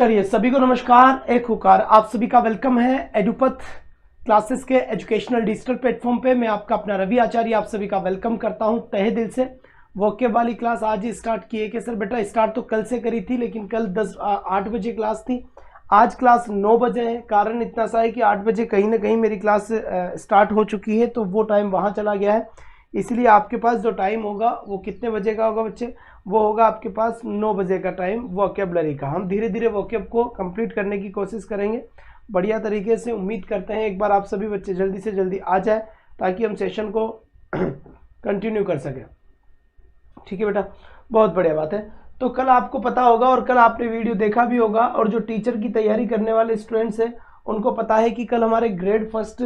चलिए सभी को नमस्कार, एक हुकार आप सभी का वेलकम है एडुपथ क्लासेस के एजुकेशनल डिजिटल प्लेटफॉर्म पे। मैं आपका अपना रवि आचार्य आप सभी का वेलकम करता हूं तहे दिल से। वोकेब वाली क्लास आज ही स्टार्ट की है कि सर बेटा स्टार्ट तो कल से करी थी, लेकिन कल 8 बजे क्लास थी, आज क्लास 9 बजे है। कारण इतना सा है कि 8 बजे कहीं ना कहीं मेरी क्लास स्टार्ट हो चुकी है, तो वो टाइम वहाँ चला गया है। इसलिए आपके पास जो टाइम होगा वो कितने बजे का होगा बच्चे? वो होगा आपके पास 9 बजे का टाइम वोकेबलरी का। हम धीरे धीरे वोकेब को कंप्लीट करने की कोशिश करेंगे बढ़िया तरीके से। उम्मीद करते हैं एक बार आप सभी बच्चे जल्दी से जल्दी आ जाए ताकि हम सेशन को कंटिन्यू कर सकें। ठीक है बेटा, बहुत बढ़िया बात है। तो कल आपको पता होगा और कल आपने वीडियो देखा भी होगा, और जो टीचर की तैयारी करने वाले स्टूडेंट्स हैं उनको पता है कि कल हमारे ग्रेड फर्स्ट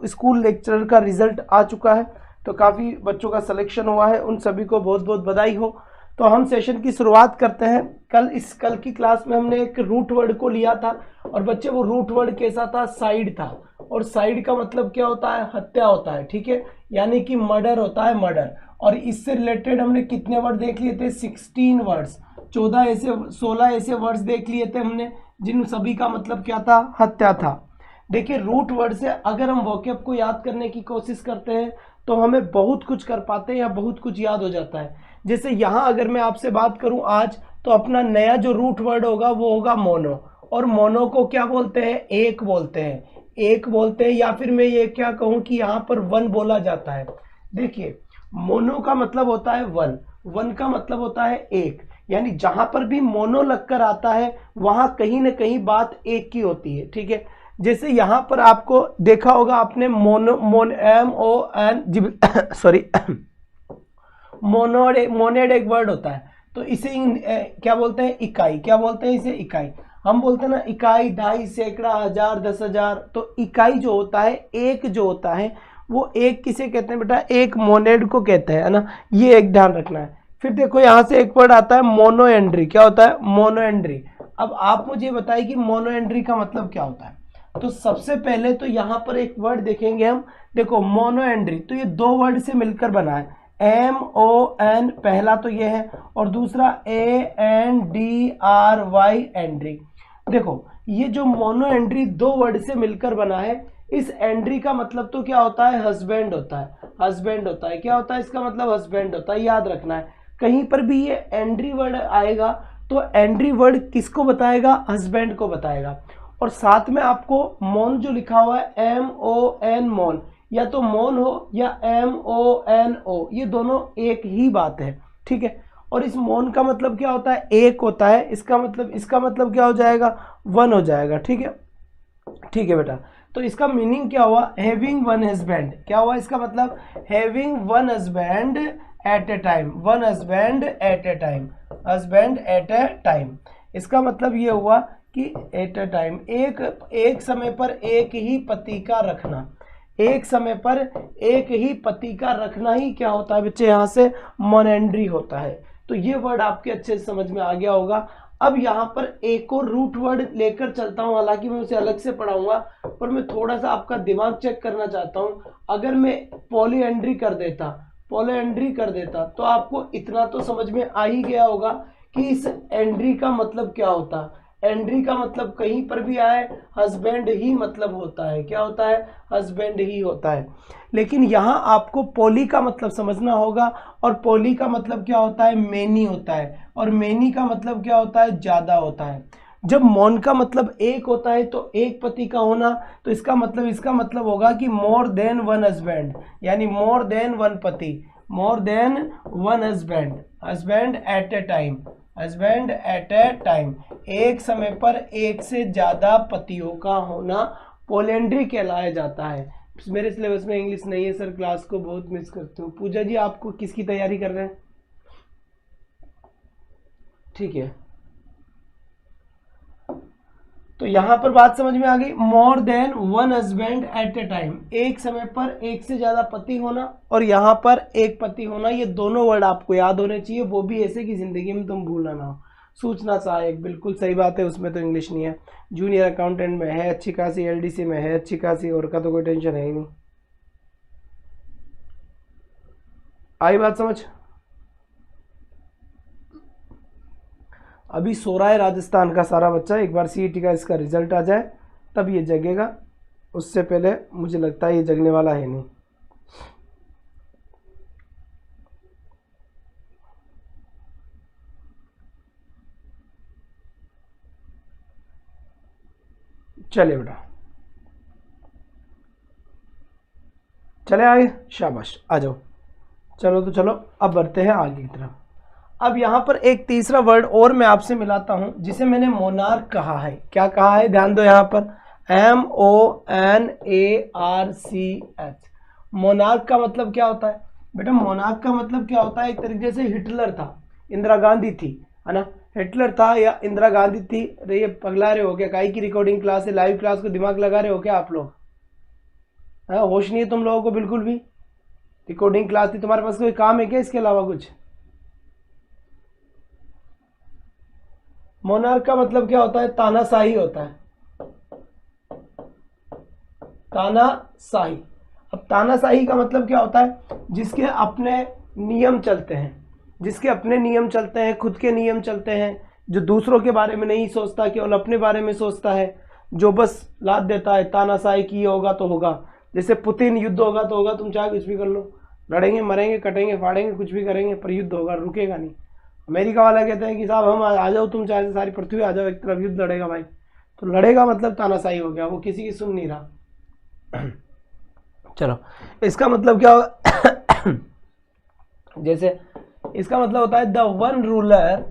स्कूल लेक्चरर का रिजल्ट आ चुका है। तो काफ़ी बच्चों का सिलेक्शन हुआ है, उन सभी को बहुत बहुत बधाई हो। तो हम सेशन की शुरुआत करते हैं। कल की क्लास में हमने एक रूट वर्ड को लिया था, और बच्चे वो रूट वर्ड कैसा था? साइड था। और साइड का मतलब क्या होता है? हत्या होता है। ठीक है, यानी कि मर्डर होता है, मर्डर। और इससे रिलेटेड हमने कितने वर्ड देख लिए थे? 16 वर्ड्स, 16 ऐसे वर्ड्स देख लिए थे हमने जिन सभी का मतलब क्या था? हत्या था। देखिए, रूट वर्ड से अगर हम वोकैब को याद करने की कोशिश करते हैं तो हमें बहुत कुछ कर पाते हैं या बहुत कुछ याद हो जाता है। जैसे यहाँ अगर मैं आपसे बात करूं आज, तो अपना नया जो रूट वर्ड होगा वो होगा मोनो। और मोनो को क्या बोलते हैं? एक बोलते हैं, एक बोलते हैं। या फिर मैं ये क्या कहूँ कि यहाँ पर वन बोला जाता है। देखिए, मोनो का मतलब होता है वन, वन का मतलब होता है एक। यानी जहां पर भी मोनो लगकर आता है वहां कहीं ना कहीं बात एक की होती है। ठीक है, जैसे यहां पर आपको देखा होगा आपने मोनो MON सॉरी मोनेड एक वर्ड होता है। तो इसे क्या बोलते हैं? इकाई। क्या बोलते हैं इसे? इकाई। हम बोलते हैं ना इकाई, ढाई, सैकड़ा, हजार, 10,000। तो इकाई जो होता है, एक जो होता है, वो एक किसे कहते हैं बेटा? एक मोनेड को कहते हैं, है ना। ये एक ध्यान रखना है। फिर देखो यहां से एक वर्ड आता है मोनोएंड्री। क्या होता है? मोनोएंड्री। अब आप मुझे बताइए कि मोनोएंड्री का मतलब क्या होता है। तो सबसे पहले तो यहां पर एक वर्ड देखेंगे हम। देखो, मोनोएंड्री तो ये दो वर्ड से मिलकर बना है। MON पहला तो ये है, और दूसरा ANDRY एंड्री। देखो, ये जो मोनो एंड्री दो वर्ड से मिलकर बना है, इस एंड्री का मतलब तो क्या होता है? हस्बैंड होता है। हस्बैंड होता है। क्या होता है इसका मतलब? हस्बैंड होता है। याद रखना है, कहीं पर भी ये एंड्री वर्ड आएगा तो एंड्री वर्ड किसको बताएगा? हस्बैंड को बताएगा। और साथ में आपको मौन जो लिखा हुआ है MON, मौन, या तो मौन हो या MONO, ये दोनों एक ही बात है। ठीक है, और इस मौन का मतलब क्या होता है? एक होता है। इसका मतलब क्या हो जाएगा? वन हो जाएगा। ठीक है, ठीक है बेटा। तो इसका मीनिंग क्या हुआ? Having one husband. क्या हुआ इसका मतलब? Having one husband at a time. One husband at a time, husband at a time. इसका मतलब ये हुआ कि एट ए टाइम, एक समय पर एक ही पति का रखना। एक समय पर एक ही पति का रखना ही क्या होता है बच्चे? यहाँ से मोनेंड्री होता है। तो ये वर्ड आपके अच्छे से समझ में आ गया होगा। अब यहाँ पर एक और रूट वर्ड लेकर चलता हूँ, हालांकि मैं उसे अलग से पढ़ाऊंगा, पर मैं थोड़ा सा आपका दिमाग चेक करना चाहता हूँ। अगर मैं पॉलीएंड्री कर देता तो आपको इतना तो समझ में आ ही गया होगा कि इस एंड्री का मतलब क्या होता। एंड्री का मतलब कहीं पर भी आए, हस्बैंड ही मतलब होता है। क्या होता है? हस्बैंड ही होता है। लेकिन यहाँ आपको पोली का मतलब समझना होगा, और पोली का मतलब क्या होता है? मेनी होता है। और मेनी का मतलब क्या होता है? ज्यादा होता है। जब मौन का मतलब एक होता है तो एक पति का होना, तो इसका मतलब होगा कि मोर देन वन हस्बैंड, यानी मोर देन वन पति, more than one husband, husband at a time, husband at a time. एक समय पर एक से ज्यादा पतियों का होना पोलेंड्री कहलाया जाता है। मेरे सिलेबस में इंग्लिश नहीं है सर, क्लास को बहुत मिस करती हूँ। पूजा जी, आपको किसकी तैयारी कर रहे हैं? ठीक है, तो यहां पर बात समझ में आ गई। More than one husband at a time, एक समय पर एक से ज्यादा पति होना, और यहां पर एक पति होना। ये दोनों वर्ड आपको याद होने चाहिए, वो भी ऐसे कि जिंदगी में तुम भूलना ना हो। सूचना सहायक, बिल्कुल सही बात है, उसमें तो इंग्लिश नहीं है। जूनियर अकाउंटेंट में है अच्छी खासी, LDC में है अच्छी खासी, और का तो कोई टेंशन है ही नहीं। आई बात समझ? अभी सो रहा है राजस्थान का सारा बच्चा, एक बार सीईटी का इसका रिजल्ट आ जाए तब ये जगेगा, उससे पहले मुझे लगता है ये जगने वाला है नहीं। चले बेटा, चले आगे, शाबाश, आ जाओ। चलो तो चलो अब बढ़ते हैं आगे की तरफ। अब यहाँ पर एक तीसरा वर्ड और मैं आपसे मिलाता हूँ जिसे मैंने मोनार्क कहा है। क्या कहा है, ध्यान दो यहाँ पर, MONARCH। मोनार्क का मतलब क्या होता है बेटा, मोनार्क का मतलब क्या होता है, एक तरीके से हिटलर था, इंदिरा गांधी थी, है ना, हिटलर था या इंदिरा गांधी थी। अरे ये पगला रहे हो क्या, काई की रिकॉर्डिंग क्लास है, लाइव क्लास को दिमाग लगा रहे हो क्या आप लोग? हाँ, होश नहीं है तुम लोगों को बिल्कुल भी। रिकॉर्डिंग क्लास थी, तुम्हारे पास कोई काम है क्या इसके अलावा कुछ? मोनार्क का मतलब क्या होता है, तानाशाही होता है, तानाशाही। अब तानाशाही का मतलब क्या होता है, जिसके अपने नियम चलते हैं, जिसके अपने नियम चलते हैं, खुद के नियम चलते हैं, जो दूसरों के बारे में नहीं सोचता, केवल अपने बारे में सोचता है, जो बस लाद देता है तानाशाही की होगा तो होगा। जैसे पुतिन, युद्ध होगा तो होगा, तुम चाहे कुछ भी कर लो, लड़ेंगे, मरेंगे, कटेंगे, फाड़ेंगे, कुछ भी करेंगे, पर युद्ध होगा, रुकेगा नहीं। अमेरिका वाला कहते हैं कि साहब हम आ जाओ, तुम चाहे सारी पृथ्वी आ जाओ, एक तरफ युद्ध लड़ेगा भाई, तो लड़ेगा मतलब तानाशाही हो गया, वो किसी की सुन नहीं रहा। चलो, इसका मतलब क्या होगा जैसे इसका मतलब होता है the one ruler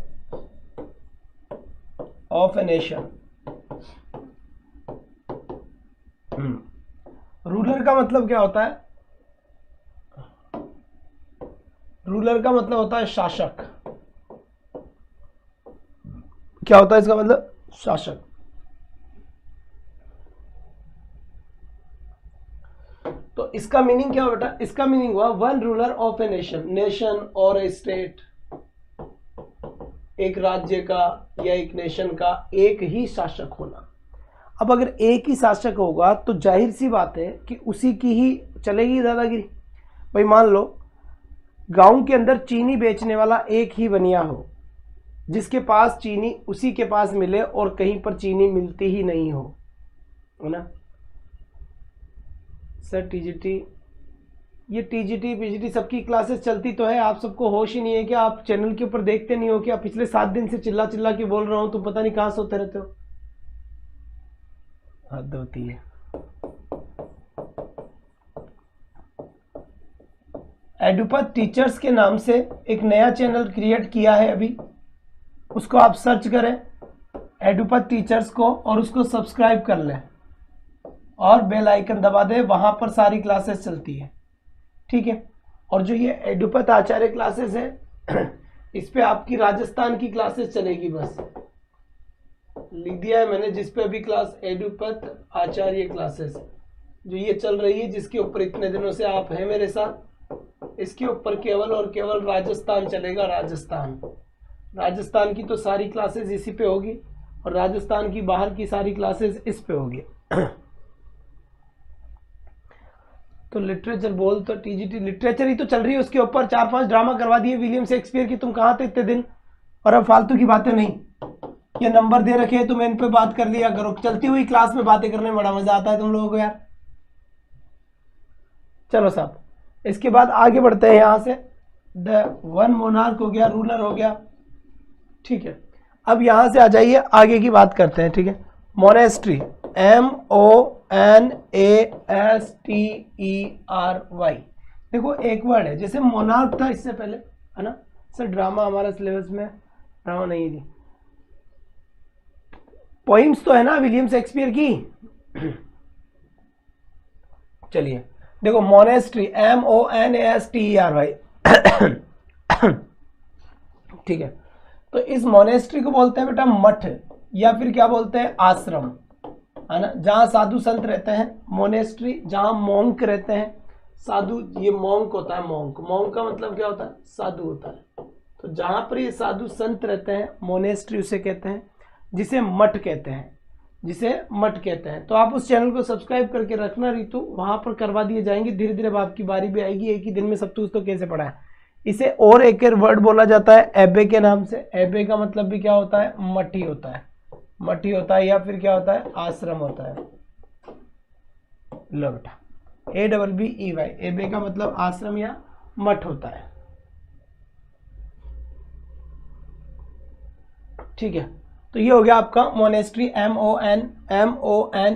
of a nation. Ruler का मतलब क्या होता है, रूलर का मतलब होता है शासक। क्या होता है इसका मतलब, शासक। तो इसका मीनिंग क्या हुआ बेटा, इसका मीनिंग हुआ one ruler of a nation, nation और ए स्टेट, एक राज्य का या एक नेशन का एक ही शासक होना। अब अगर एक ही शासक होगा तो जाहिर सी बात है कि उसी की ही चलेगी दादागिरी। भाई मान लो गांव के अंदर चीनी बेचने वाला एक ही बनिया हो, जिसके पास चीनी उसी के पास मिले और कहीं पर चीनी मिलती ही नहीं हो, है ना सर। टीजीटी, ये टीजीटी पीजीटी सबकी क्लासेस चलती तो है, आप सबको होश ही नहीं है क्या? आप चैनल के ऊपर देखते नहीं हो क्या? पिछले 7 दिन से चिल्ला चिल्ला के बोल रहा हूं, तुम पता नहीं कहां सोते रहते हो, हद होती है। एडुपथ टीचर्स के नाम से एक नया चैनल क्रिएट किया है अभी, उसको आप सर्च करें एडुपथ टीचर्स को और उसको सब्सक्राइब कर लें और बेल आइकन दबा दें, वहां पर सारी क्लासेस चलती है, ठीक है। और जो ये एडुपथ आचार्य क्लासेस है इस पे आपकी राजस्थान की क्लासेस चलेगी, बस लिख दिया है मैंने, जिस पे अभी क्लास एडुपथ आचार्य क्लासेस जो ये चल रही है, जिसके ऊपर इतने दिनों से आप हैं मेरे साथ, इसके ऊपर केवल और केवल राजस्थान चलेगा। राजस्थान की तो सारी क्लासेस इसी पे होगी और राजस्थान की बाहर की सारी क्लासेस इस पे होगी। तो लिटरेचर बोल तो टीजीटी लिटरेचर ही तो चल रही है, उसके ऊपर 4-5 ड्रामा करवा दिए विलियम शेक्सपियर की, तुम कहाँ थे इतने दिन? और अब फालतू की बातें नहीं, ये नंबर दे रखे हैं तुम इन पे बात कर लिया करो, चलती हुई क्लास में बातें करने में बड़ा मजा आता है तुम लोगों को यार। चलो साहब, इसके बाद आगे बढ़ते हैं, यहां से द वन मोनार्क हो गया, रूलर हो गया, ठीक है। अब यहां से आ जाइए, आगे की बात करते हैं, ठीक है। Monastery, MONASTERY। देखो एक वर्ड है, जैसे मोनार्क था इससे पहले, है ना सर। ड्रामा हमारा सिलेबस में ड्रामा नहीं थी, पोइम्स तो है ना विलियम शेक्सपियर की। चलिए देखो, मोनेस्ट्री MONASTERY, ठीक है। तो इस मोनेस्ट्री को बोलते हैं बेटा मठ, या फिर क्या बोलते हैं, आश्रम, है ना, जहां साधु संत रहते हैं। मोनेस्ट्री जहां मोंक रहते हैं, साधु, ये मोंक होता है, मोंक का मतलब क्या होता है, साधु होता है। तो जहां पर ये साधु संत रहते हैं, मोनेस्ट्री उसे कहते हैं, जिसे मठ कहते हैं, जिसे मठ कहते हैं। तो आप उस चैनल को सब्सक्राइब करके रखना रितु, वहां पर करवा दिए जाएंगे, धीरे धीरे आपकी बारी भी आएगी। एक ही दिन में सब कुछ तो कैसे पढ़ा है, इसे और एक वर्ड बोला जाता है एबे के नाम से। एबे का मतलब भी क्या होता है, मठी होता है, मठी होता है, या फिर क्या होता है, आश्रम होता है। लो बेटा, ABBEY, एबे का मतलब आश्रम या मठ होता है। ठीक है, तो ये हो गया आपका मोनेस्ट्री, MONASTERY,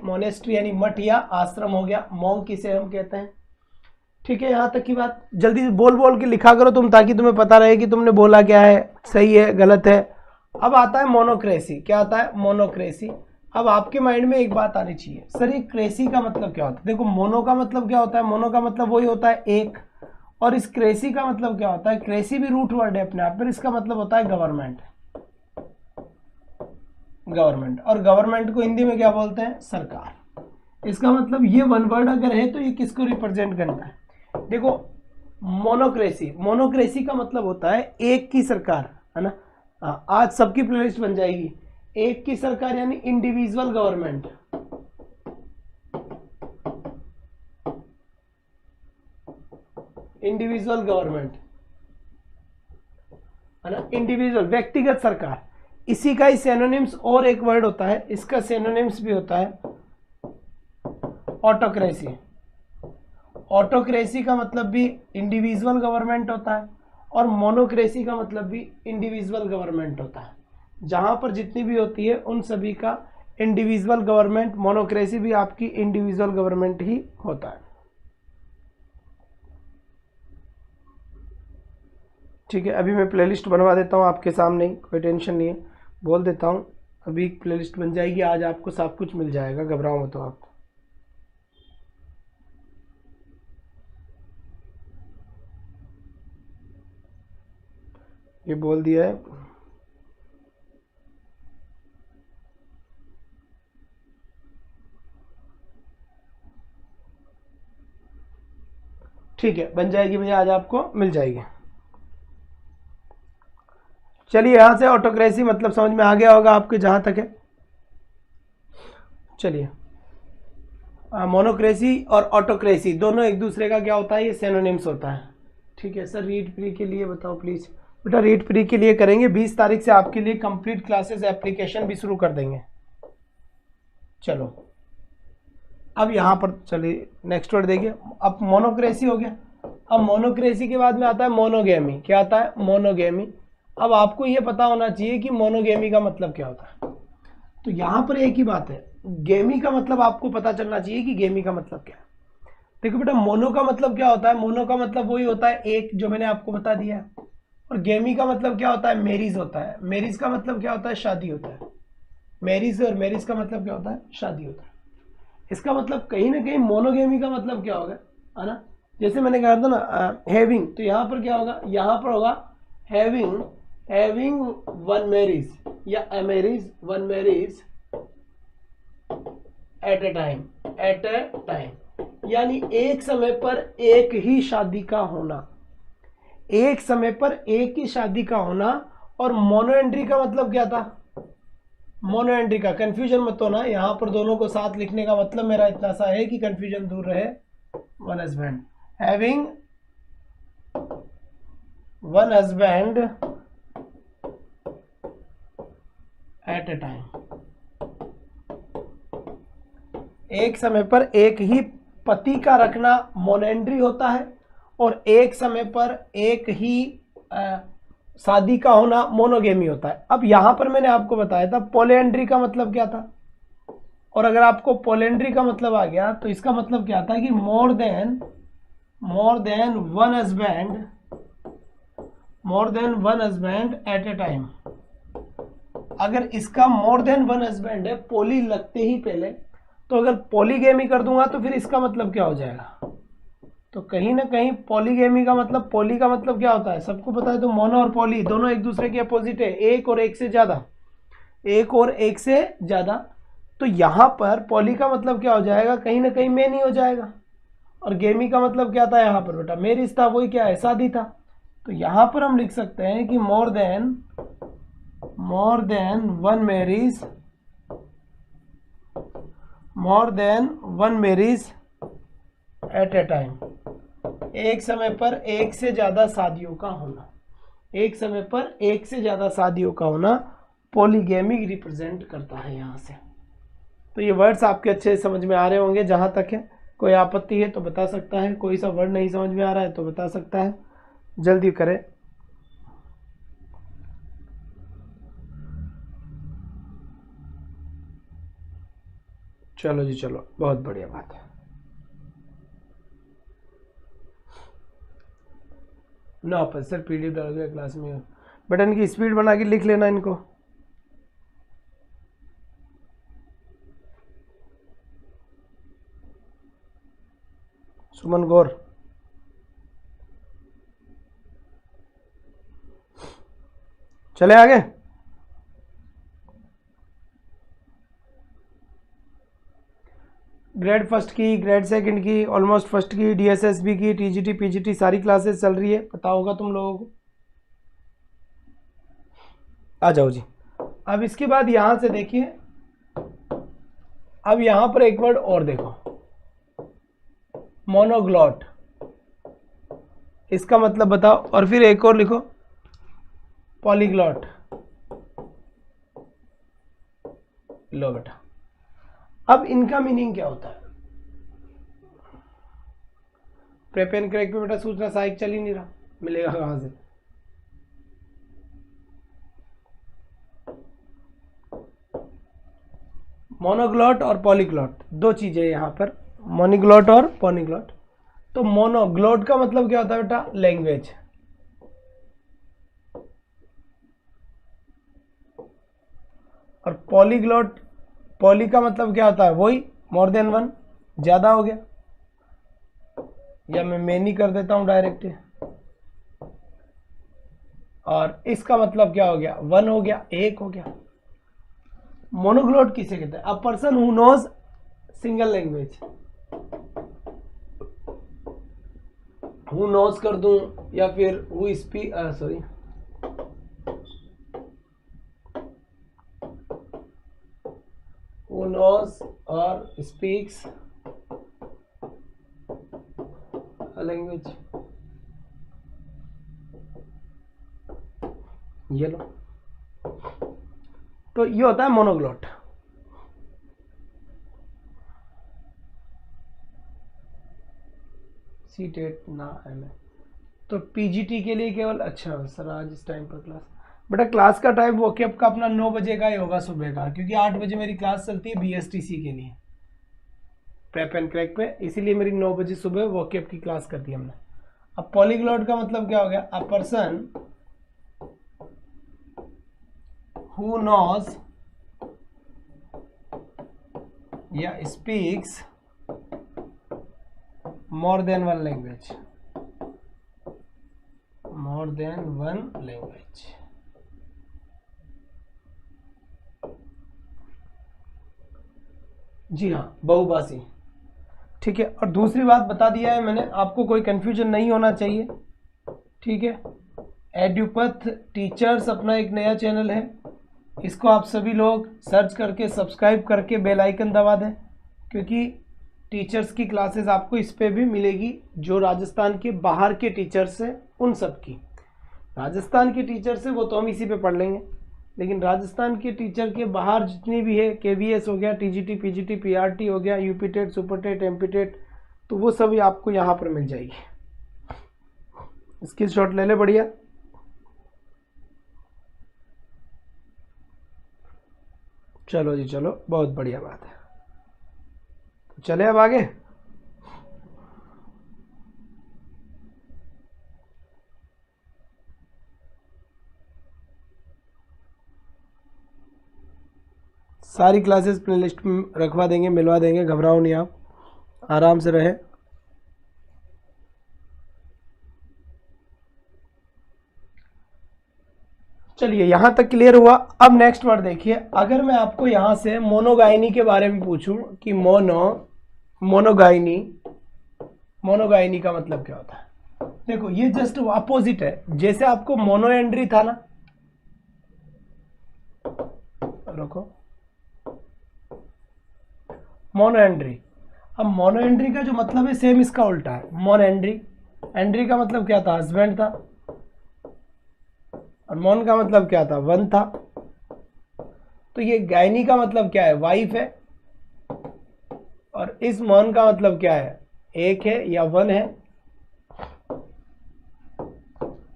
मोनेस्ट्री यानी मठ या आश्रम हो गया। मॉन्क किसे हम कहते हैं। ठीक है, यहाँ तक की बात। जल्दी से बोल बोल के लिखा करो तुम, ताकि तुम्हें पता रहे कि तुमने बोला क्या है, सही है गलत है। अब आता है मोनोक्रेसी। क्या आता है, मोनोक्रेसी। अब आपके माइंड में एक बात आनी चाहिए, सर ये क्रेसी का मतलब क्या होता है। देखो, मोनो का मतलब क्या होता है, मोनो का मतलब वही होता है एक, और इस क्रेसी का मतलब क्या होता है, क्रेसी भी रूट वर्ड है अपने आप में, इसका मतलब होता है गवर्नमेंट। गवर्नमेंट, और गवर्नमेंट को हिंदी में क्या बोलते हैं, सरकार। इसका मतलब ये वन वर्ड अगर है तो ये किसको रिप्रेजेंट करता है। देखो, मोनोक्रेसी, मोनोक्रेसी का मतलब होता है एक की सरकार, है ना। आज सबकी प्लेलिस्ट बन जाएगी। एक की सरकार यानी इंडिविजुअल गवर्नमेंट, इंडिविजुअल गवर्नमेंट, है ना, इंडिविजुअल, व्यक्तिगत सरकार। इसी का ही सिनोनिम्स और एक वर्ड होता है, इसका सिनोनिम्स भी होता है ऑटोक्रेसी। ऑटोक्रेसी का मतलब भी इंडिविजुअल गवर्नमेंट होता है, और मोनोक्रेसी का मतलब भी इंडिविजुअल गवर्नमेंट होता है। जहां पर जितनी भी होती है उन सभी का इंडिविजुअल गवर्नमेंट, मोनोक्रेसी भी आपकी इंडिविजुअल गवर्नमेंट ही होता है। ठीक है, अभी मैं प्लेलिस्ट बनवा देता हूँ आपके सामने ही, कोई टेंशन नहीं है, बोल देता हूँ अभी प्लेलिस्ट बन जाएगी। आज आपको सब कुछ मिल जाएगा, घबराओ मत आप। ये बोल दिया है। ठीक है, बन जाएगी भैया, आज आपको मिल जाएगी। चलिए, यहां से ऑटोक्रेसी मतलब समझ में आ गया होगा आपके, जहां तक है। चलिए, मोनोक्रेसी और ऑटोक्रेसी दोनों एक दूसरे का क्या होता है, ये सिनोनिम्स होता है। ठीक है सर, रीड प्री के लिए बताओ प्लीज़। बेटा, रीड प्री के लिए करेंगे 20 तारीख से आपके लिए कंप्लीट क्लासेस, एप्लीकेशन भी शुरू कर देंगे। चलो, अब यहाँ पर चलिए नेक्स्ट वर्ड देखिए। अब मोनोक्रेसी हो गया। अब मोनोक्रेसी के बाद में आता है मोनोगेमी। क्या आता है, मोनोगेमी। अब आपको ये पता होना चाहिए कि मोनोगेमी का मतलब क्या होता है। तो यहाँ पर एक ही बात है, गेमी का मतलब आपको पता चलना चाहिए कि गेमी का मतलब क्या है। देखो बेटा, मोनो का मतलब क्या होता है, मोनो का मतलब वही होता है एक, जो मैंने आपको बता दिया है। और गेमी का मतलब क्या होता है, मैरिज होता है। मैरिज का मतलब क्या होता है, शादी होता है। मैरिज और मैरिज का मतलब क्या होता है, शादी होता है। इसका मतलब कहीं ना कहीं मोनोगेमी का मतलब क्या होगा, है ना। जैसे मैंने कहा था ना, हैविंग, तो यहाँ पर क्या होगा, यहाँ पर होगा हैविंग, हैविंग वन मैरिज, या a marriage, one marriage at a time, at a time, यानी एक समय पर एक ही शादी का होना, एक समय पर एक ही शादी का होना। और मोनो एंट्री का मतलब क्या था, मोनो एंट्री का, कंफ्यूजन मत होना, यहां पर दोनों को साथ लिखने का मतलब मेरा इतना सा है कि कंफ्यूजन दूर रहे। One husband, having one husband at a time, एक समय पर एक ही पति का रखना मोनेंड्री होता है, और एक समय पर एक ही शादी का होना मोनोगेमी होता है। अब यहां पर मैंने आपको बताया था पॉलीएंड्री का मतलब क्या था, और अगर आपको पॉलीएंड्री का मतलब आ गया तो इसका मतलब क्या था कि more than one husband, more than one husband at a time. अगर इसका मोर देन वन हस्बैंड है, पोली लगते ही पहले, तो अगर पॉलीगेमी कर दूंगा तो फिर इसका मतलब क्या हो जाएगा। तो कहीं ना कहीं पॉलीगेमी का मतलब, पॉली का मतलब क्या होता है सबको पता है। तो मोनो और पॉली दोनों एक दूसरे के अपोजिट है, एक और एक से ज्यादा, एक और एक से ज्यादा। तो यहां पर पॉली का मतलब क्या हो जाएगा, कहीं ना कहीं मेन ही हो जाएगा। और गेमी का मतलब क्या था यहाँ पर बेटा, मैरिज था, वही क्या है, शादी था। तो यहां पर हम लिख सकते हैं कि more than one marriage, more than one marriage at a time. एक समय पर एक से ज्यादा शादियों का होना, एक समय पर एक से ज्यादा शादियों का होना पॉलीगैमी रिप्रेजेंट करता है यहाँ से। तो ये वर्ड्स आपके अच्छे से समझ में आ रहे होंगे जहाँ तक है। कोई आपत्ति है तो बता सकता है, कोई सा वर्ड नहीं समझ में आ रहा है तो बता सकता है, जल्दी करें। चलो जी चलो, बहुत बढ़िया बात है। नो पर सर पीडीएफ डाल गया क्लास में, बटन की स्पीड बना के लिख लेना इनको। सुमन गौर, चले आगे। ग्रेड फर्स्ट की, ग्रेड सेकंड की, ऑलमोस्ट फर्स्ट की, डीएसएसबी की, टीजीटी पीजीटी सारी क्लासेस चल रही है, पता होगा तुम लोगों को। आ जाओ जी। अब इसके बाद यहां से देखिए, अब यहां पर एक वर्ड और देखो, मोनोग्लॉट, इसका मतलब बताओ। और फिर एक और लिखो, पॉलीग्लॉट। लो बेटा, अब इनका मीनिंग क्या होता है? प्रेप एंड क्रैक पे बेटा सूचना सहायक चल ही नहीं रहा, मिलेगा कहां से? मोनोग्लॉट और पॉलीग्लॉट दो चीजें यहां पर, मोनोग्लॉट और पॉलीग्लॉट। तो मोनोग्लॉट का मतलब क्या होता है बेटा? लैंग्वेज। और पॉलीग्लॉट, पॉली का मतलब क्या होता है? वही मोर देन वन, ज्यादा हो गया। या मैं मेनी कर देता हूं डायरेक्ट। और इसका मतलब क्या हो गया? वन हो गया, एक हो गया। मोनोग्लॉट किसे कहते हैं? A person who knows single language. Who knows कर दूं या फिर who speak, sorry, who knows or speaks a language। ये लो, तो ये होता है मोनोग्लॉट। सीटेट ना एमए। तो पीजीटी के लिए केवल, अच्छा सर आज इस टाइम पर क्लास, बेटा क्लास का टाइम वोकेब का अपना 9 बजे का ही होगा सुबह का, क्योंकि 8 बजे मेरी क्लास चलती है बीएसटीसी के लिए, प्रेप एंड क्रैक पे, इसीलिए मेरी 9 बजे सुबह वोकेब की क्लास कर दी हमने। अब पॉलीग्लॉट का मतलब क्या हो गया? अ पर्सन हु नोज या speaks more than one language, more than one language. जी हाँ, बहुभाषी। ठीक है, और दूसरी बात बता दिया है मैंने, आपको कोई कंफ्यूजन नहीं होना चाहिए। ठीक है, एड्यूपथ टीचर्स अपना एक नया चैनल है, इसको आप सभी लोग सर्च करके सब्सक्राइब करके बेल आइकन दबा दें, क्योंकि टीचर्स की क्लासेस आपको इस पे भी मिलेगी, जो राजस्थान के बाहर के टीचर्स हैं उन सब की। राजस्थान के टीचर्स हैं वो तो हम इसी पे पढ़ लेंगे, लेकिन राजस्थान के टीचर के बाहर जितनी भी है, केवीएस हो गया, टीजीटी पीजीटी पीआरटी हो गया, UP TET super TET MP TET, तो वो सभी आपको यहाँ पर मिल जाएगी। इसकी शॉट ले ले, बढ़िया। चलो जी चलो, बहुत बढ़िया बात है। तो चले अब आगे। सारी क्लासेस प्लेलिस्ट में रखवा देंगे, मिलवा देंगे, घबराओ नहीं आप, आराम से रहे। चलिए यहां तक क्लियर हुआ। अब नेक्स्ट वर्ड देखिए, अगर मैं आपको यहां से मोनोगाइनी के बारे में पूछूं कि मोनोगाइनी, मोनोगाइनी का मतलब क्या होता है? देखो ये जस्ट अपोजिट है, जैसे आपको मोनोएंड्री था ना, रखो मोनोएंड्री। अब मोनोएंड्री का जो मतलब है सेम इसका उल्टा है, मोनोएंड्री। एंड्री का मतलब क्या था? हस्बैंड था। और मॉन का मतलब क्या था? वन था। तो ये गायनी का मतलब क्या है? वाइफ है। और इस मॉन का मतलब क्या है? एक है या वन है।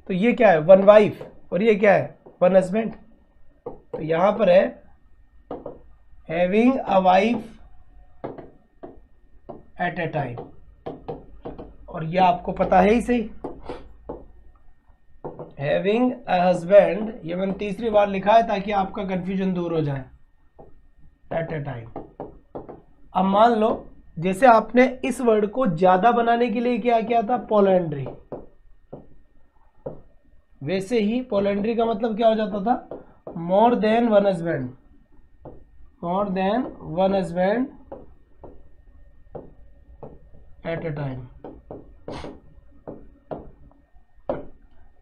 तो ये क्या है? One wife. और ये क्या है? One husband. तो यहां पर है having a wife eight a time. और ये आपको पता है ही सही, हैविंग अ हस्बैंड, ये मैंने तीसरी बार लिखा है ताकि आपका कंफ्यूजन दूर हो जाए। At a time. अब मान लो जैसे आपने इस वर्ड को ज्यादा बनाने के लिए क्या किया था? पोलेंड्री। वैसे ही पोलेंड्री का मतलब क्या हो जाता था? More than one husband. More than one husband at a time.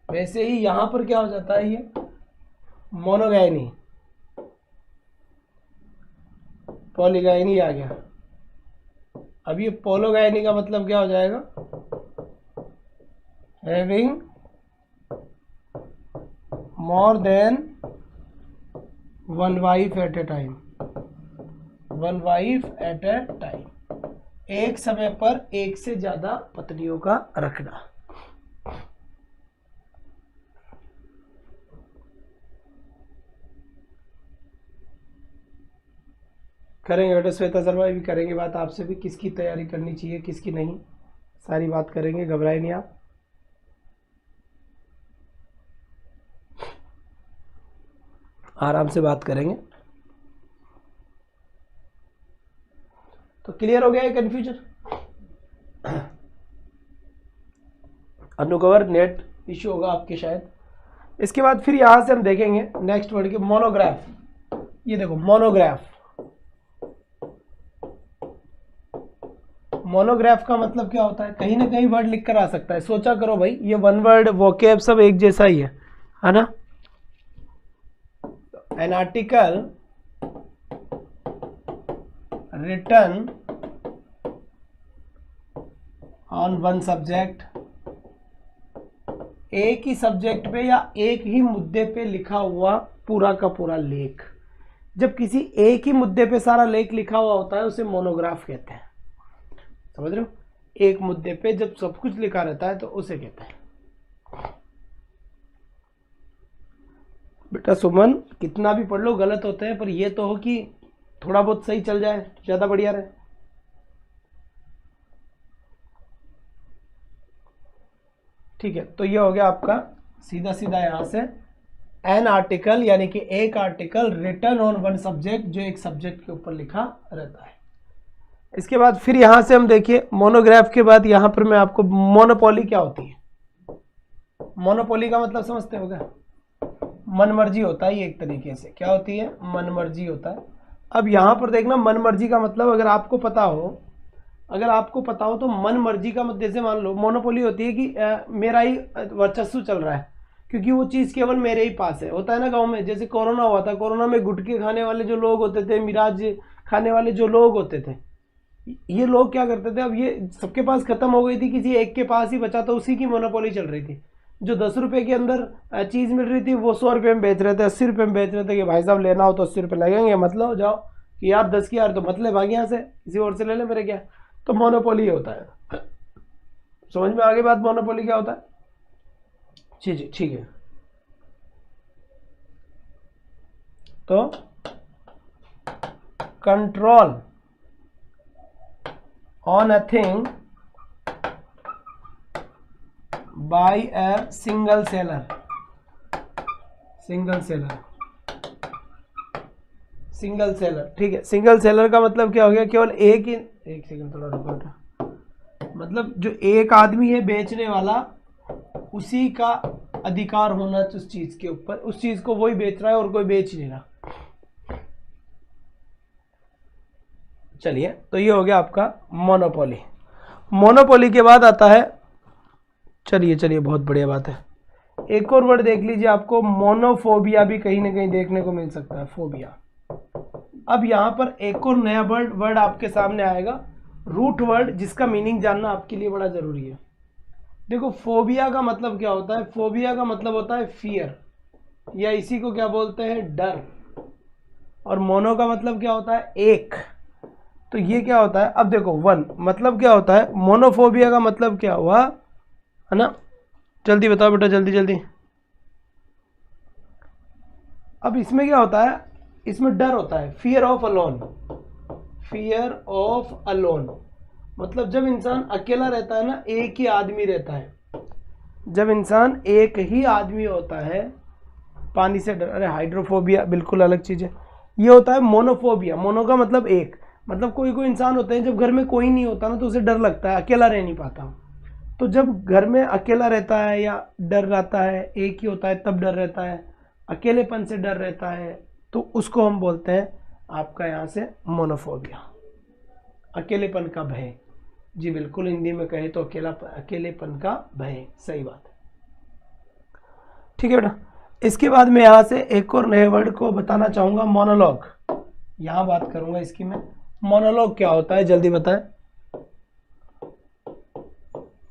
वैसे ही यहां पर क्या हो जाता है? ये मोनोगाइनी, पॉलीगाइनी आ गया। अब ये पोलोगाइनी का मतलब क्या हो जाएगा? Having more than one wife eight a time. One wife eight a time, एक समय पर एक से ज्यादा पत्नियों का रखना। करेंगे बेटा, श्वेता शर्मा भी करेंगे बात आपसे भी, किसकी तैयारी करनी चाहिए किसकी नहीं, सारी बात करेंगे, घबराए नहीं आप। आराम से बात करेंगे। तो क्लियर हो गया है कंफ्यूजन? अनुकवर नेट इश्यू होगा आपके शायद। इसके बाद फिर यहां से हम देखेंगे नेक्स्ट वर्ड के मोनोग्राफ। ये देखो मोनोग्राफ। मोनोग्राफ का मतलब क्या होता है? कहीं ना कहीं वर्ड लिख कर आ सकता है। सोचा करो भाई, ये वन वर्ड वोकेब सब एक जैसा ही है ना? An article written on one subject, एक ही सब्जेक्ट पे या एक ही मुद्दे पे लिखा हुआ पूरा का पूरा लेख। जब किसी एक ही मुद्दे पे सारा लेख लिखा हुआ होता है उसे मोनोग्राफ कहते हैं। समझ रहे हो? एक मुद्दे पे जब सब कुछ लिखा रहता है तो उसे कहते हैं। बेटा सुमन, कितना भी पढ़ लो गलत होते हैं, पर ये तो हो कि थोड़ा बहुत सही चल जाए, ज्यादा बढ़िया रहे। ठीक है, तो ये हो गया आपका सीधा सीधा यहां से एन आर्टिकल, यानी कि एक article written on one subject, जो एक सब्जेक्ट के ऊपर लिखा रहता है। इसके बाद फिर यहां से हम देखिए मोनोग्राफ के बाद यहां पर मैं आपको मोनोपोली क्या होती है। मोनोपोली का मतलब समझते हो क्या? मनमर्जी होता है ये एक तरीके से। क्या होती है? मनमर्जी होता है। अब यहां पर देखना, मनमर्जी का मतलब अगर आपको पता हो तो मन मर्जी का मतलब, जैसे मान लो मोनोपोली होती है कि मेरा ही वर्चस्व चल रहा है, क्योंकि वो चीज़ केवल मेरे ही पास है। होता है ना गांव में, जैसे कोरोना हुआ था, कोरोना में गुटखे खाने वाले जो लोग होते थे, मिराज खाने वाले जो लोग होते थे, ये लोग क्या करते थे? अब ये सबके पास खत्म हो गई थी, किसी एक के पास ही बचा, तो उसी की मोनोपोली चल रही थी। जो 10 रुपए के अंदर चीज़ मिल रही थी वो 100 रुपये में बेच रहे थे, 80 रुपये में बेच रहे थे कि भाई साहब लेना हो तो 80 रुपये लगेंगे, मतलब जाओ कि यार 10 की यार तो मतलब भाग यहाँ से, किसी और से ले ले मेरे क्या। तो मोनोपोली होता है। समझ में आ गई बात? मोनोपोली क्या होता है? जी ठीक है। तो control on a thing by a single seller. Single seller, ठीक है। सिंगल सेलर का मतलब क्या हो गया? केवल एक ही, एक सेकंड थोड़ा रुको, मतलब जो एक आदमी है बेचने वाला, उसी का अधिकार होना उस चीज के ऊपर, उस चीज को वही बेच रहा है और कोई बेच नहीं रहा। चलिए, तो ये हो गया आपका मोनोपोली। मोनोपोली के बाद आता है, चलिए बहुत बढ़िया बात है, एक और वर्ड देख लीजिए, आपको मोनोफोबिया भी कहीं ना कहीं देखने को मिल सकता है, फोबिया। अब यहां पर एक और नया वर्ड आपके सामने आएगा, रूट वर्ड, जिसका मीनिंग जानना आपके लिए बड़ा जरूरी है। देखो फोबिया का मतलब क्या होता है, फोबिया का मतलब होता है फियर, या इसी को क्या बोलते हैं, डर। और मोनो का मतलब क्या होता है, एक। तो ये क्या होता है, अब देखो वन मतलब क्या होता है, मोनोफोबिया का मतलब क्या हुआ, है ना, जल्दी बताओ बेटा, जल्दी जल्दी। अब इसमें क्या होता है, इसमें डर होता है, fear of alone, fear of alone. मतलब जब इंसान अकेला रहता है ना, एक ही आदमी रहता है, जब इंसान एक ही आदमी होता है, पानी से डर। अरे हाइड्रोफोबिया बिल्कुल अलग चीज़ है। ये होता है मोनोफोबिया, मोनो का मतलब एक, मतलब कोई कोई इंसान होते हैं जब घर में कोई नहीं होता ना तो उसे डर लगता है, अकेला रह नहीं पाता। तो जब घर में अकेला रहता है या डर रहता है, एक ही होता है तब डर रहता है, अकेलेपन से डर रहता है, तो उसको हम बोलते हैं आपका यहाँ से मोनोफोबिया, अकेलेपन का भय। जी बिल्कुल, हिंदी में कहे तो अकेलेपन का भय, सही बात है। ठीक है बेटा, इसके बाद मैं यहाँ से एक और नए वर्ड को बताना चाहूँगा, मोनोलॉग। यहाँ बात करूँगा इसकी मैं, मोनोलॉग क्या होता है जल्दी बताएं।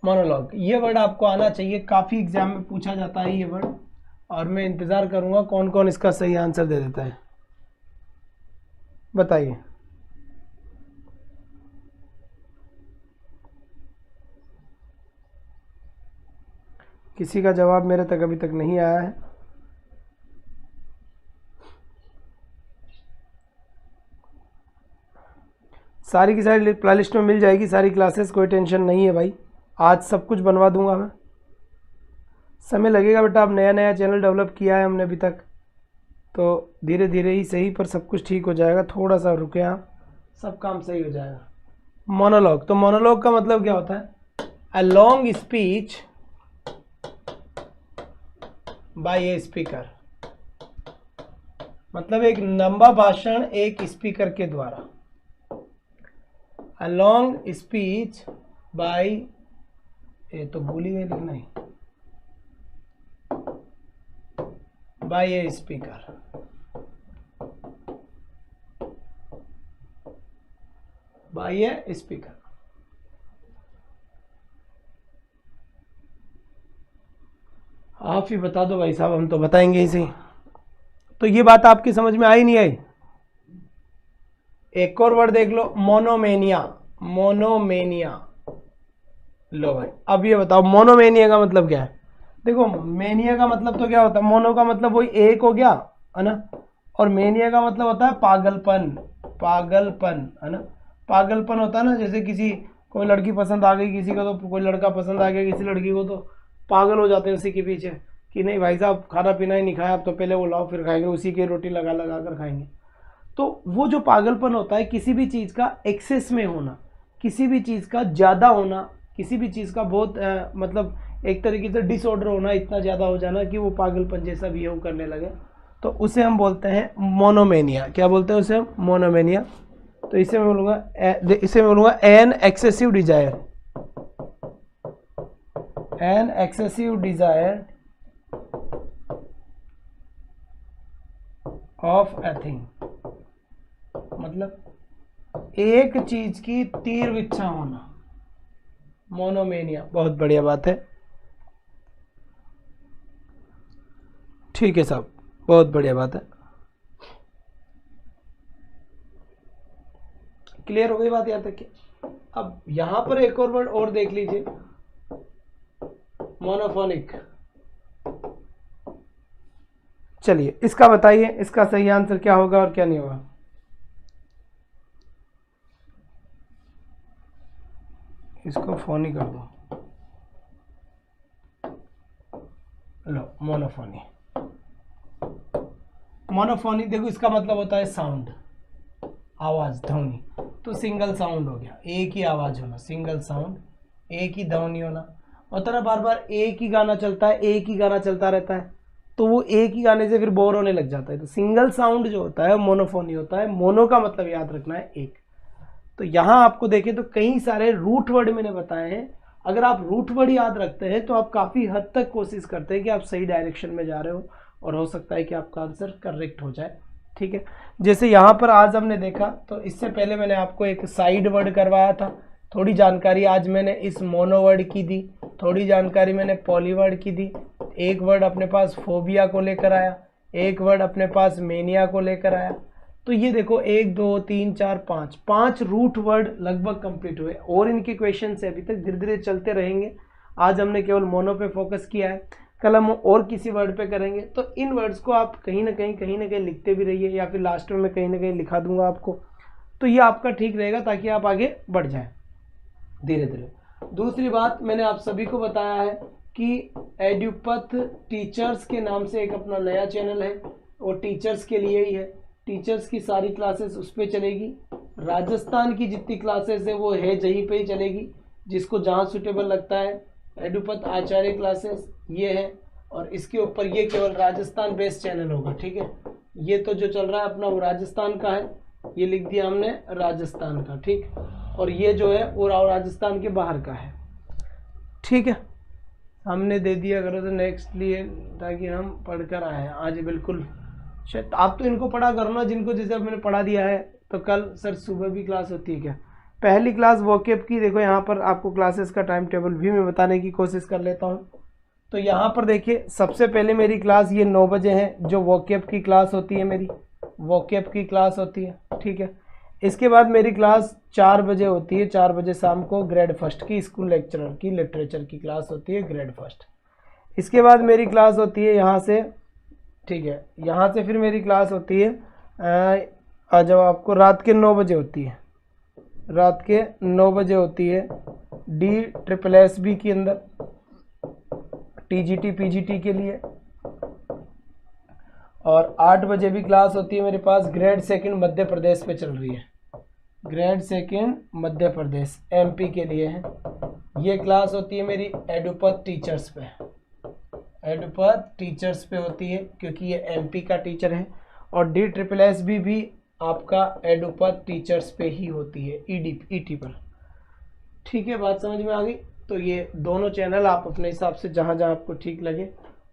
मोनोलॉग, ये वर्ड आपको आना चाहिए, काफ़ी एग्जाम में पूछा जाता है ये वर्ड, और मैं इंतज़ार करूँगा कौन कौन इसका सही आंसर दे देता है, बताइए। किसी का जवाब मेरे तक अभी तक नहीं आया है। सारी की सारी प्ले लिस्ट में मिल जाएगी सारी क्लासेस, कोई टेंशन नहीं है भाई, आज सब कुछ बनवा दूंगा मैं। समय लगेगा बेटा, अब नया नया चैनल डेवलप किया है हमने अभी तक, तो धीरे धीरे ही सही पर सब कुछ ठीक हो जाएगा, थोड़ा सा रुके आप, सब काम सही हो जाएगा। मोनोलॉग, तो मोनोलॉग का मतलब क्या होता है, a long speech bye a speaker, मतलब एक लंबा भाषण एक स्पीकर के द्वारा। अ लॉन्ग स्पीच बाय, ये तो भूल ही गए लिखना ही, bye a speaker, bye a speaker. आप ही बता दो भाई साहब, हम तो बताएंगे ही सही। तो ये बात आपकी समझ में आई नहीं आई। एक और वर्ड देख लो, मोनोमेनिया, मोनोमेनिया। लो भाई, अब ये बताओ मोनोमेनिया का मतलब क्या है। देखो मेनिया का मतलब तो क्या होता है, मोनो का मतलब वही एक हो गया, है ना, और मेनिया का मतलब होता है पागलपन, पागलपन, है ना, पागलपन होता है ना, जैसे किसी कोई लड़की पसंद आ गई किसी को, तो कोई लड़का पसंद आ गया किसी लड़की को, तो पागल हो जाते हैं उसी के पीछे, कि नहीं भाई साहब खाना पीना ही नहीं खाया, अब तो पहले वो लाओ फिर खाएंगे, उसी की रोटी लगा लगा कर खाएंगे। तो वो जो पागलपन होता है, किसी भी चीज़ का एक्सेस में होना, किसी भी चीज़ का ज़्यादा होना, किसी भी चीज़ का बहुत मतलब एक तरीके से डिसऑर्डर होना, इतना ज़्यादा हो जाना कि वो पागलपन जैसा बिहेव करने लगे, तो उसे हम बोलते हैं मोनोमेनिया। क्या बोलते हैं उसे हम, मोनोमेनिया। तो इसे मैं बोलूँगा an excessive desire, an excessive desire of a thing, मतलब एक चीज की तीव्र इच्छा होना, मोनोमेनिया। बहुत बढ़िया बात है, ठीक है साहब, बहुत बढ़िया बात है। क्लियर हो गई बात यहाँ तक की। अब यहां पर एक और वर्ड और देख लीजिए, मोनोफोनिक। चलिए इसका बताइए, इसका सही आंसर क्या होगा और क्या नहीं होगा। इसको फोनी कर दो, लो मोनोफोनी। मोनोफोनी देखो इसका मतलब होता है साउंड, आवाज, ध्वनि। तो सिंगल साउंड हो गया, एक ही आवाज होना, सिंगल साउंड, एक ही ध्वनि होना। होता ना बार बार एक ही गाना चलता है, एक ही गाना चलता रहता है, तो वो एक ही गाने से फिर बोर होने लग जाता है। तो सिंगल साउंड जो होता है मोनोफोनी होता है। मोनो का मतलब याद रखना है एक। तो यहाँ आपको देखें तो कई सारे रूट वर्ड मैंने बताए हैं। अगर आप रूट वर्ड याद रखते हैं तो आप काफ़ी हद तक कोशिश करते हैं कि आप सही डायरेक्शन में जा रहे हो, और हो सकता है कि आपका आंसर करेक्ट हो जाए। ठीक है, जैसे यहाँ पर आज हमने देखा, तो इससे पहले मैंने आपको एक साइड वर्ड करवाया था, थोड़ी जानकारी आज मैंने इस मोनो वर्ड की दी, थोड़ी जानकारी मैंने पॉलीवर्ड की दी, एक वर्ड अपने पास फोबिया को लेकर आया, एक वर्ड अपने पास मेनिया को लेकर आया। तो ये देखो 1 2 3 4 5 रूट वर्ड लगभग कंप्लीट हुए और इनके क्वेश्चन से अभी तक धीरे धीरे चलते रहेंगे। आज हमने केवल मोनो पे फोकस किया है, कल हम और किसी वर्ड पे करेंगे। तो इन वर्ड्स को आप कहीं ना कहीं लिखते भी रहिए, या फिर लास्ट में मैं कहीं ना कहीं लिखा दूंगा आपको, तो ये आपका ठीक रहेगा ताकि आप आगे बढ़ जाए धीरे धीरे। दूसरी बात, मैंने आप सभी को बताया है कि एडुपथ टीचर्स के नाम से एक अपना नया चैनल है, और टीचर्स के लिए ही है। टीचर्स की सारी क्लासेस उस पर चलेगी। राजस्थान की जितनी क्लासेस है वो है यहीं पे ही चलेगी, जिसको जहाँ सुटेबल लगता है। एडुपथ आचार्य क्लासेस ये है, और इसके ऊपर ये केवल राजस्थान बेस्ड चैनल होगा, ठीक है। ये तो जो चल रहा है अपना वो राजस्थान का है, ये लिख दिया हमने राजस्थान का, ठीक। और ये जो है वो राजस्थान के बाहर का है, ठीक है। हमने दे दिया करो तो नेक्स्ट लिए, ताकि हम पढ़कर आए आज बिल्कुल। शायद आप तो इनको पढ़ा करो ना, जिनको जैसे अब मैंने पढ़ा दिया है। तो कल सर सुबह भी क्लास होती है क्या? पहली क्लास वोकेब की, देखो यहाँ पर आपको क्लासेस का टाइम टेबल भी मैं बताने की कोशिश कर लेता हूँ। तो यहाँ पर देखिए, सबसे पहले मेरी क्लास ये 9 बजे है, जो वोकेब की क्लास होती है, मेरी वोकेब की क्लास होती है, ठीक है। इसके बाद मेरी क्लास 4 बजे होती है, 4 बजे शाम को ग्रेड फर्स्ट की स्कूल लेक्चरर की लिटरेचर की क्लास होती है, ग्रेड फर्स्ट। इसके बाद मेरी क्लास होती है यहाँ से, ठीक है, यहाँ से फिर मेरी क्लास होती है आ जाओ आपको, रात के 9 बजे होती है, रात के 9 बजे होती है DSSB के अंदर, TGT PGT के लिए। और 8 बजे भी क्लास होती है मेरे पास ग्रेड सेकंड मध्य प्रदेश पे चल रही है, grade second Madhya Pradesh MP के लिए है। ये क्लास होती है मेरी एडुपथ टीचर्स पे, एडुपथ टीचर्स पे होती है, क्योंकि ये MP का टीचर है। और DSSB भी आपका एडुपथ टीचर्स पे ही होती है, ET पर, ठीक है। बात समझ में आ गई? तो ये दोनों चैनल आप अपने हिसाब से जहाँ जहाँ आपको ठीक लगे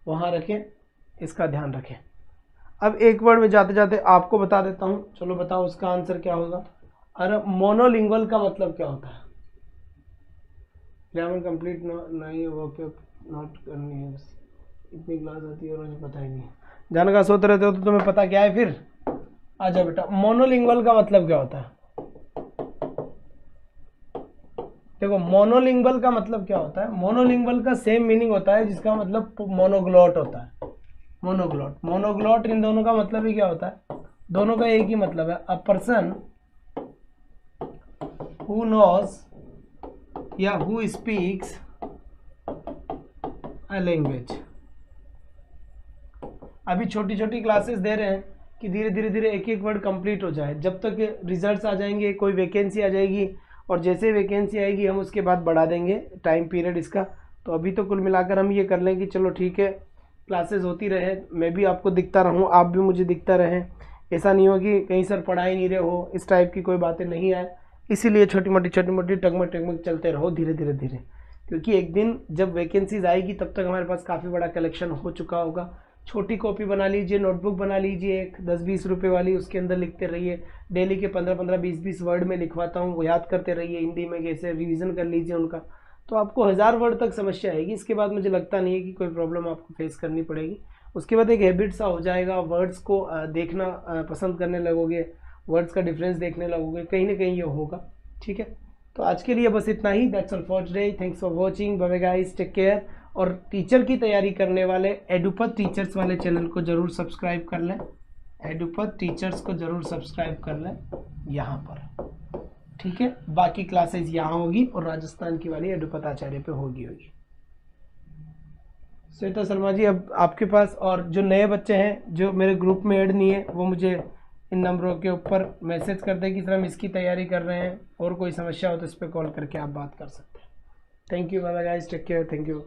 वहाँ रखें, इसका ध्यान रखें। अब एक वर्ड में जाते जाते आपको बता देता हूँ, चलो बताओ उसका आंसर क्या होगा। अरे मोनोलिंगुअल का मतलब क्या होता है? ग्रामर कंप्लीट नहीं वो क्या नोट करनी है, बस इतनी क्लास होती है और मुझे पता ही नहीं है। जान का सोते रहते हो तो तुम्हें पता क्या है फिर? आ जाओ बेटा, मोनोलिंगुअल का मतलब क्या होता है? देखो, मोनोलिंगुअल का मतलब क्या होता है? मोनोलिंगुअल का सेम मीनिंग होता है जिसका मतलब मोनोग्लॉट होता है। मोनोग्लॉट, मोनोग्लॉट, इन दोनों का मतलब ही क्या होता है? दोनों का एक ही मतलब है, अ पर्सन हु नोज या हु स्पीक्स अ लैंग्वेज। अभी छोटी छोटी क्लासेस दे रहे हैं कि धीरे धीरे धीरे एक एक वर्ड कंप्लीट हो जाए, जब तक रिजल्ट्स आ जाएंगे, कोई वैकेंसी आ जाएगी, और जैसे वैकेंसी आएगी हम उसके बाद बढ़ा देंगे टाइम पीरियड इसका। तो अभी तो कुल मिलाकर हम ये कर लें कि चलो ठीक है, क्लासेस होती रहे, मैं भी आपको दिखता रहूं, आप भी मुझे दिखता रहें। ऐसा नहीं हो कि कहीं सर पढ़ा ही नहीं रहे हो, इस टाइप की कोई बातें नहीं आए। इसीलिए छोटी मोटी टगमग टगमग चलते रहो धीरे धीरे धीरे, क्योंकि एक दिन जब वैकेंसीज आएगी तब तक हमारे पास काफ़ी बड़ा कलेक्शन हो चुका होगा। छोटी कॉपी बना लीजिए, नोटबुक बना लीजिए एक 10-20 रुपये वाली, उसके अंदर लिखते रहिए। डेली के 15-15 20-20 वर्ड में लिखवाता हूँ, वो याद करते रहिए, हिंदी में कैसे रिवीजन कर लीजिए उनका, तो आपको 1000 वर्ड तक समस्या आएगी। इसके बाद मुझे लगता नहीं है कि कोई प्रॉब्लम आपको फेस करनी पड़ेगी। उसके बाद एक हैबिट सा हो जाएगा, वर्ड्स को देखना पसंद करने लगोगे, वर्ड्स का डिफरेंस देखने लगोगे, कहीं ना कहीं ये होगा, ठीक है। तो आज के लिए बस इतना ही, that's all for today, thanks for watching, bye bye guys, take care. और टीचर की तैयारी करने वाले एडुपथ टीचर्स वाले चैनल को जरूर सब्सक्राइब कर लें, एडुपथ टीचर्स को जरूर सब्सक्राइब कर लें यहाँ पर, ठीक है। बाकी क्लासेस यहाँ होगी और राजस्थान की वाली एडुपथ आचार्य पे होगी। श्वेता शर्मा जी, अब आपके पास, और जो नए बच्चे हैं जो मेरे ग्रुप में ऐड नहीं है, वो मुझे इन नंबरों के ऊपर मैसेज कर दें कि सर हम इसकी तैयारी कर रहे हैं, और कोई समस्या हो तो इस पर कॉल करके आप बात कर सकते हैं। Thank you, bye bye guys, take care, thank you.